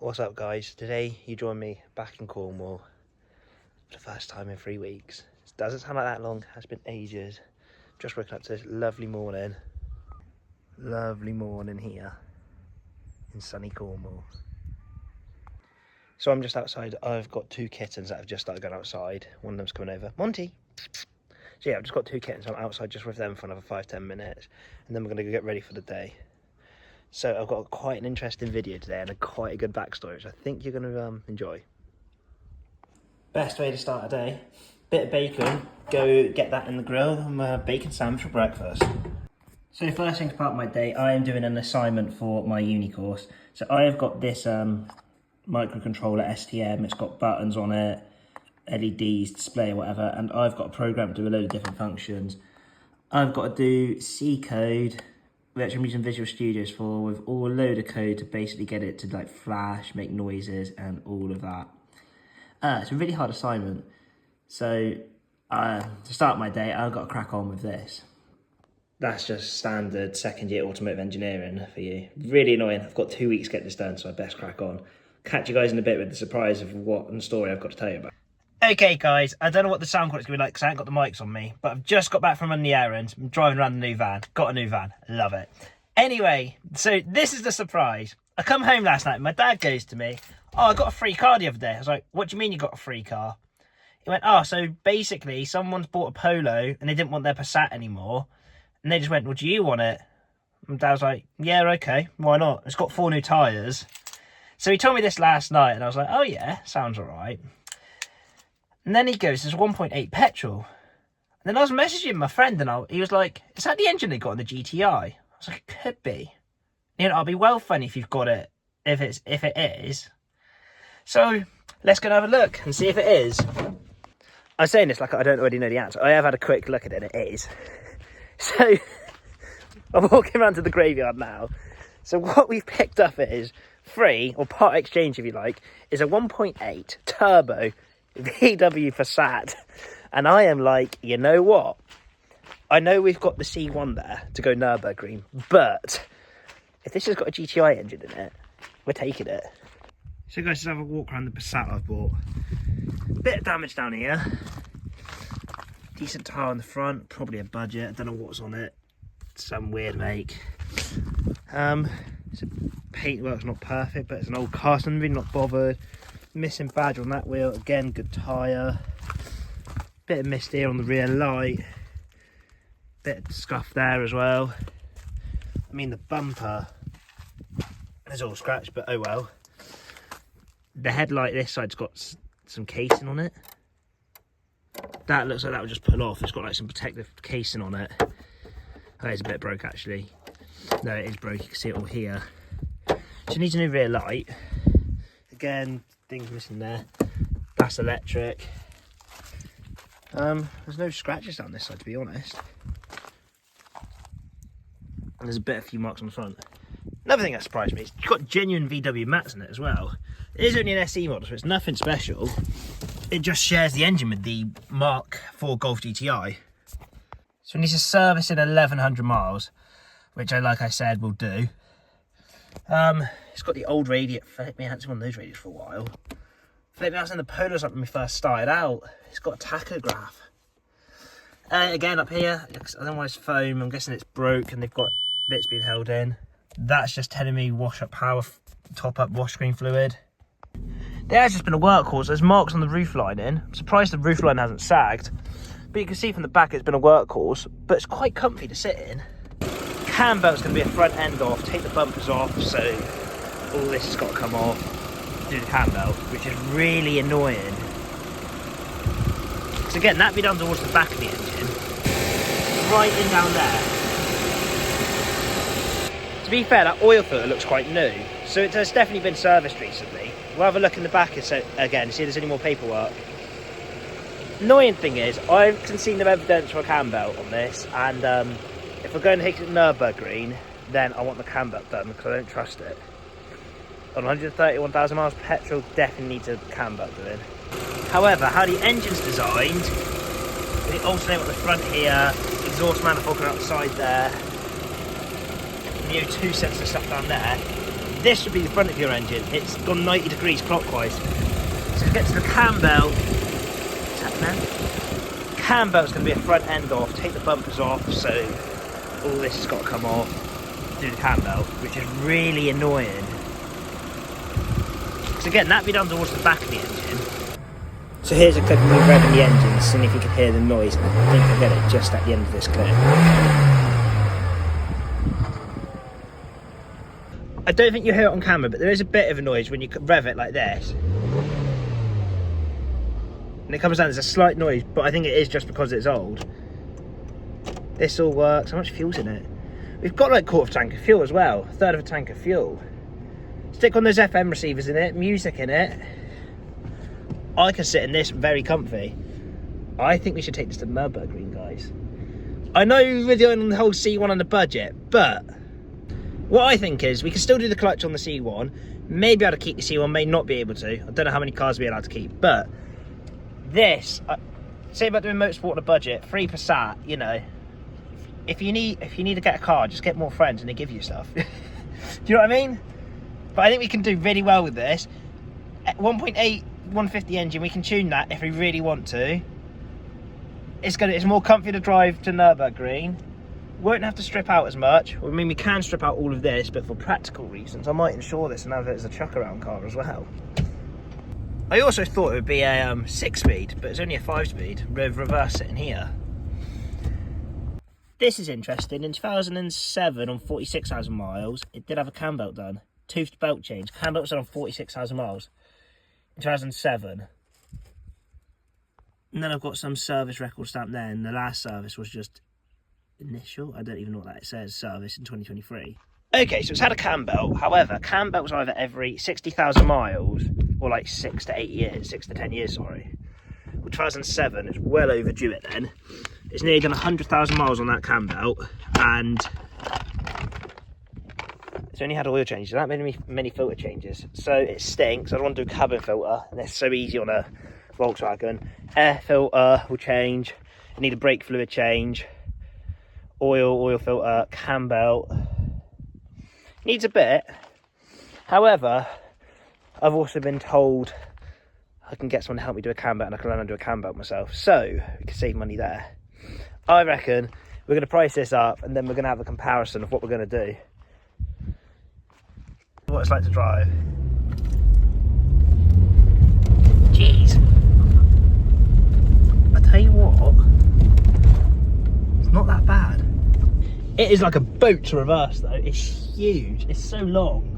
What's up, guys? Today you join me back in Cornwall for the first time in 3 weeks. It doesn't sound like that long, it's been ages. Just waking up to this lovely morning here in sunny Cornwall. So I'm just outside. I've got 2 kittens that have just started going outside. One of them's coming over, Monty. So yeah, I've just got 2 kittens. I'm outside just with them for another 5-10 minutes, and then we're gonna go get ready for the day. So I've got quite an interesting video today and quite a good backstory, which I think you're going to enjoy. Best way to start a day, bit of bacon, go get that in the grill, and bacon sandwich for breakfast. So first thing to start my day, I am doing an assignment for my uni course. So I have got this microcontroller STM, it's got buttons on it, LEDs, display or whatever, and I've got a program to do a load of different functions. I've got to do C code, which I'm using Visual Studios for, with all a load of code to basically get it to like flash, make noises and all of that. It's a really hard assignment. So to start my day, I've got to crack on with this. That's just standard second year automotive engineering for you. Really annoying. I've got 2 weeks to get this done, so I best crack on. Catch you guys in a bit with the surprise of what and story I've got to tell you about. Okay guys, I don't know what the sound quality's going to be like because I haven't got the mics on me, but I've just got back from running the errands. I'm driving around the new van. Got a new van. Love it. Anyway, so this is the surprise. I come home last night and my dad goes to me, "Oh, I got a free car the other day." I was like, "What do you mean you got a free car?" He went, "Oh, so basically someone's bought a Polo and they didn't want their Passat anymore. And they just went, well, do you want it?" And Dad was like, "Yeah, okay, why not? It's got 4 new tyres." So he told me this last night and I was like, "Oh yeah, sounds all right." And then he goes, "There's 1.8 petrol." And then I was messaging my friend and he was like, "Is that the engine they got on the GTI?" I was like, "It could be. You know, it'll be well funny if you've got it, if it is." So let's go and have a look and see if it is. I'm saying this like I don't already know the answer. I have had a quick look at it and it is. So I'm walking around to the graveyard now. So what we've picked up is free, or part exchange if you like, is a 1.8 turbo VW Passat. And I am like, you know what? I know we've got the C1 there to go Nürburgring, but if this has got a GTI engine in it, we're taking it. So guys, let's have a walk around the Passat I've bought. Bit of damage down here. Decent tyre on the front, probably a budget. I don't know what's on it. Some weird make. Paintwork's not perfect, but it's an old car, so I'm really not bothered. Missing badge on that wheel, again, good tyre. Bit of mist here on the rear light. Bit of scuff there as well. I mean, the bumper is all scratched, but oh well. The headlight this side's got some casing on it. That looks like that would just pull off. It's got like some protective casing on it. Oh, it's a bit broke actually. No, it is broke, you can see it all here. So it needs a new rear light. Again, things missing there. That's electric. There's no scratches down this side, to be honest. And there's a few marks on the front. Another thing that surprised me is it's got genuine VW mats in it as well. It is only an SE model, so it's nothing special. It just shares the engine with the Mark IV Golf GTI. So it needs a service in 1100 miles, which like I said, will do. It's got the old radiator. I had one of those radiators for a while. I was in the Polos up when we first started out. It's got a tachograph. Again, up here, I don't know why it's foam. I'm guessing it's broke and they've got bits being held in. That's just telling me wash up power, top up wash screen fluid. There has just been a workhorse. There's marks on the roof lining. I'm surprised the roof line hasn't sagged. But you can see from the back it's been a workhorse. But it's quite comfy to sit in. Cam belt's going to be a front end off. Take the bumpers off. So all this has got to come off. Do the cam belt, which is really annoying. So again, that be done towards the back of the engine. Right in down there. To be fair, that oil filter looks quite new. So it has definitely been serviced recently. We'll have a look in the back again, see if there's any more paperwork. Annoying thing is, I haven't seen no evidence for a cam belt on this, and if we're going to take it to Nürburgring, then I want the cam belt done because I don't trust it. On 131,000 miles petrol, definitely needs a cam belt doing. However, how the engine's designed, with the alternator on the front here, exhaust manifold outside there, the O2 sensor stuff down there, this should be the front of your engine. It's gone 90 degrees clockwise. So to get to the cam belt, what's happening? Cam belt's going to be a front end off, take the bumpers off, so all this has got to come off, do the cam belt, which is really annoying. So again, that'd be done towards the back of the engine. So here's a clip of me revving the engine, seeing if you can hear the noise. I think I get it just at the end of this clip. I don't think you hear it on camera, but there is a bit of a noise when you rev it like this. And it comes down, there's a slight noise, but I think it is just because it's old. This all works. How much fuel's in it? We've got like a quarter of a tank of fuel as well, a third of a tank of fuel. Stick on those FM receivers in it, music in it. I can sit in this very comfy. I think we should take this to Nürburgring, guys. I know we're doing the whole C1 on the budget, but what I think is we can still do the clutch on the C1. Maybe able to keep the C1, may not be able to. I don't know how many cars we're allowed to keep, but this, say about doing motorsport on a budget, free Passat, you know. If you need to get a car, just get more friends and they give you stuff. Do you know what I mean? But I think we can do really well with this. At 1.8, 150 engine, we can tune that if we really want to. It's more comfy to drive to Nürburgring. Won't have to strip out as much. I mean, we can strip out all of this, but for practical reasons, I might insure this and have it as a chuck around car as well. I also thought it would be a 6-speed, but it's only a 5-speed with reverse sitting here. This is interesting. In 2007, on 46,000 miles, it did have a cam belt done. Toothed belt change. Cam belt was done on 46,000 miles. In 2007. And then I've got some service record stamp there, and the last service was just initial. I don't even know what that says. Service in 2023. Okay, so it's had a cam belt. However, cam belt was either every 60,000 miles or like 6 to 8 years, 6 to 10 years, sorry. Well, 2007, it's well overdue it then. It's nearly done 100,000 miles on that cam belt, and it's only had oil changes, not many filter changes. So it stinks. I don't want to do a cabin filter, and it's so easy on a Volkswagen. Air filter will change. I need a brake fluid change. Oil filter, cam belt. Needs a bit. However, I've also been told I can get someone to help me do a cam belt, and I can learn how to do a cam belt myself. So we can save money there. I reckon we're going to price this up, and then we're going to have a comparison of what we're going to do. What it's like to drive. Jeez. I tell you what, it's not that bad. It is like a boat to reverse though. It's huge. It's so long.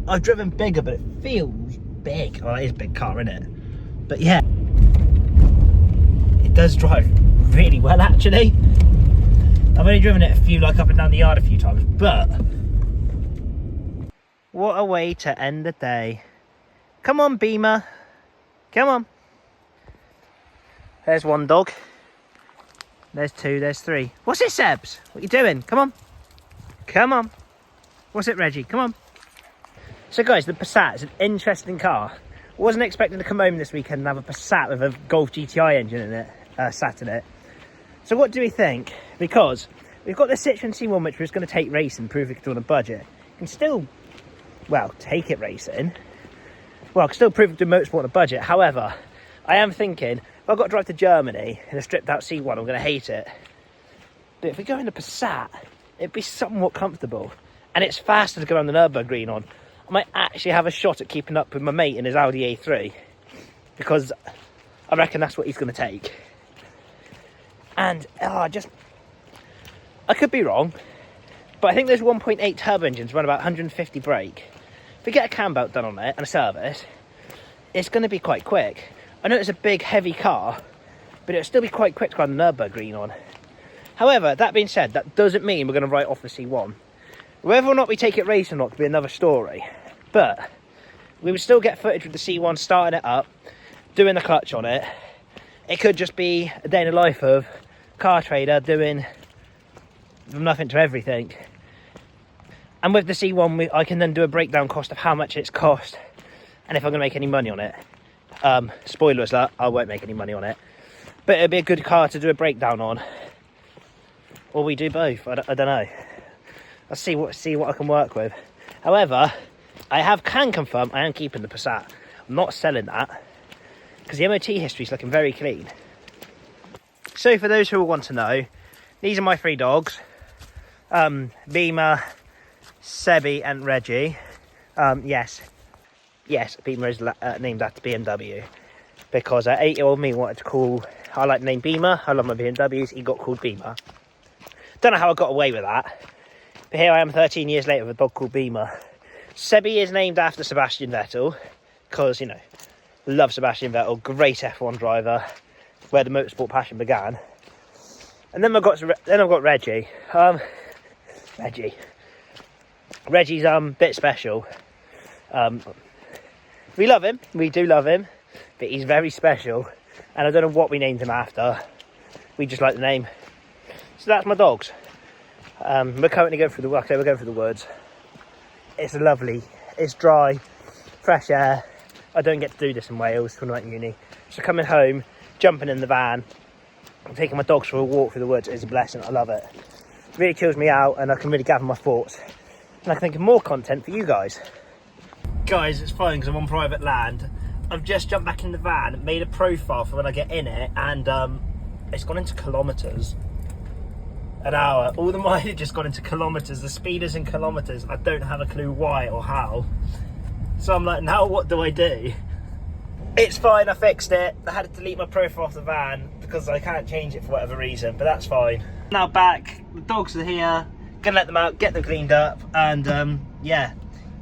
I've driven bigger, but it feels big. Well, it is a big car, isn't it? But yeah, it does drive really well actually. I've only driven it like up and down the yard a few times, but what a way to end the day. Come on, Beamer. Come on. There's one dog. There's two, there's three. What's it, Sebs? What are you doing? Come on. Come on. What's it, Reggie? Come on. So guys, the Passat is an interesting car. Wasn't expecting to come home this weekend and have a Passat with a Golf GTI engine in it, sat in it. So what do we think? Because we've got the Citroen C1, which was going to take racing, prove we could do on a budget. You can still, well, take it racing. Well, I can still prove we could do motorsport on a budget. However, I am thinking, if I've got to drive to Germany in a stripped out C1, I'm going to hate it. But if we go in the Passat, it'd be somewhat comfortable. And it's faster to go around the Nürburgring on. I might actually have a shot at keeping up with my mate in his Audi A3. Because I reckon that's what he's going to take. And, I could be wrong. But I think those 1.8 turbo engines run about 150 brake. If we get a cam belt done on it and a service, it's going to be quite quick. I know it's a big, heavy car, but it'll still be quite quick to go on the Nürburgring on. However, that being said, that doesn't mean we're going to write off the C1. Whether or not we take it racing or not could be another story. But we would still get footage with the C1, starting it up, doing the clutch on it. It could just be a day in the life of car trader doing from nothing to everything. And with the C1, I can then do a breakdown cost of how much it's cost and if I'm going to make any money on it. Spoiler alert, I won't make any money on it, but it'll be a good car to do a breakdown on, or we do both. I don't know. I'll see what I can work with. However, can confirm I am keeping the Passat. I'm not selling that because the MOT history is looking very clean. So for those who want to know, these are my 3 dogs. Beamer, Sebi and Reggie. Yes, Beamer is named after BMW because 8-year-old me wanted to call, I like the name Beamer, I love my BMWs, he got called Beamer. Don't know how I got away with that, but here I am 13 years later with a dog called Beamer. Sebi is named after Sebastian Vettel because, you know, love Sebastian Vettel, great F1 driver, where the motorsport passion began. And then I've got Reggie. Reggie's a bit special. We love him, we do love him, but he's very special, and I don't know what we named him after. We just like the name. So that's my dogs. We're currently going through the woods. It's lovely, it's dry, fresh air. I don't get to do this in Wales when I'm at uni. So coming home, jumping in the van, and taking my dogs for a walk through the woods is a blessing. I love it. It really chills me out, and I can really gather my thoughts, and I can think of more content for you guys. Guys, it's fine because I'm on private land. I've just jumped back in the van, made a profile for when I get in it, and it's gone into kilometres an hour. All the mileage has gone into kilometres. The speed is in kilometres. I don't have a clue why or how. So I'm like, now what do I do? It's fine, I fixed it. I had to delete my profile off the van because I can't change it for whatever reason, but that's fine. Now back, the dogs are here. Gonna let them out, get them cleaned up, and yeah.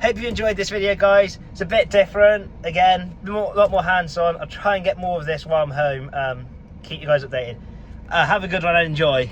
Hope you enjoyed this video, guys. It's a bit different. Again, a lot more hands-on. I'll try and get more of this while I'm home. Keep you guys updated. Have a good one and enjoy.